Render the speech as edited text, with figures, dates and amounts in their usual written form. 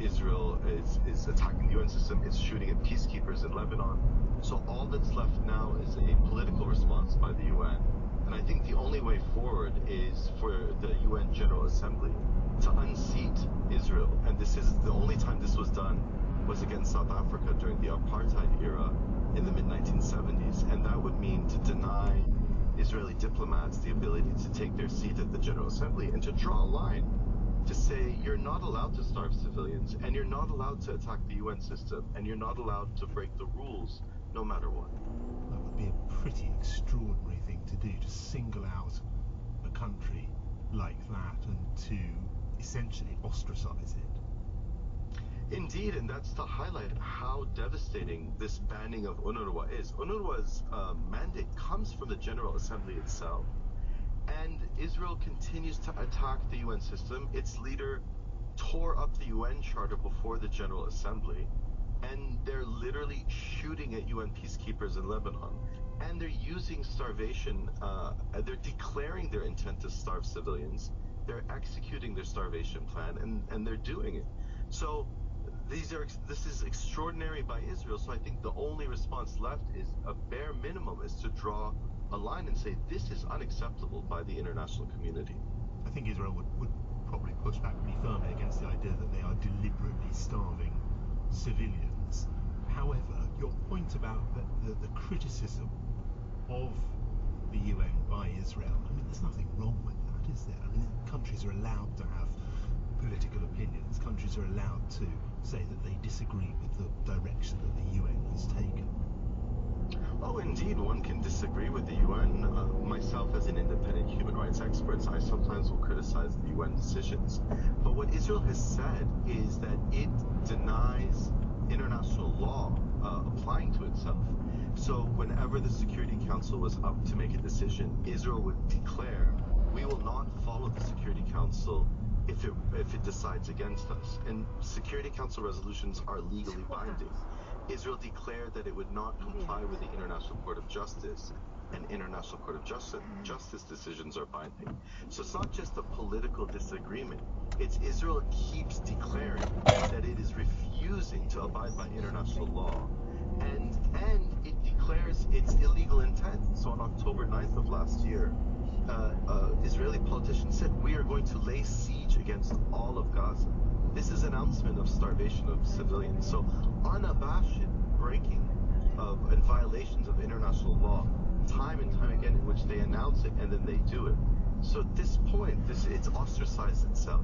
Israel is attacking the UN system, it's shooting at peacekeepers in Lebanon. So all that's left now is a political response by the UN. And I think the only way forward is for the UN General Assembly to unseat Israel. And this is the only time this was done was against South Africa during the apartheid era in the mid-1970s. And that would mean to deny Israeli diplomats the ability to take their seat at the General Assembly and to draw a line to say you're not allowed to starve civilians and you're not allowed to attack the UN system and you're not allowed to break the rules no matter what. That would be a pretty extraordinary thing to do, to single out a country like that and to essentially ostracize it. Indeed, and that's to highlight how devastating this banning of UNRWA is. UNRWA's mandate comes from the General Assembly itself. And Israel continues to attack the UN system. Its leader tore up the UN Charter before the General Assembly. And they're literally shooting at UN peacekeepers in Lebanon. And they're using starvation, they're declaring their intent to starve civilians. They're executing their starvation plan, and they're doing it. So this is extraordinary by Israel. So I think the only response left is a bare minimum is to draw a line and say this is unacceptable by the international community. I think Israel would probably push back pretty firmly against the idea that they are deliberately starving civilians. However, your point about the criticism of the UN by Israel, I mean, there's nothing wrong with that, is there? I mean, countries are allowed to have political opinions. Countries are allowed to say that they disagree with the direction that the UN has taken. Oh, indeed, one can disagree with the UN. Myself, as an independent human rights expert, I sometimes will criticize the UN decisions. But what Israel has said is that it denies international law applying to itself. So whenever the Security Council was up to make a decision, Israel would declare, we will not follow the Security Council if it decides against us. And Security Council resolutions are legally binding. Israel declared that it would not comply with the International Court of Justice, and International Court of Justice decisions are binding. So it's not just a political disagreement. It's Israel keeps declaring that it is refusing to abide by international law, and it declares its illegal intent. So on October 9th of last year, Israeli politicians said, we are going to lay siege against all of Gaza. This is an announcement of starvation of civilians. So unabashed breaking of and violations of international law, time and time again, in which they announce it and then they do it. So at this point, it's ostracized itself.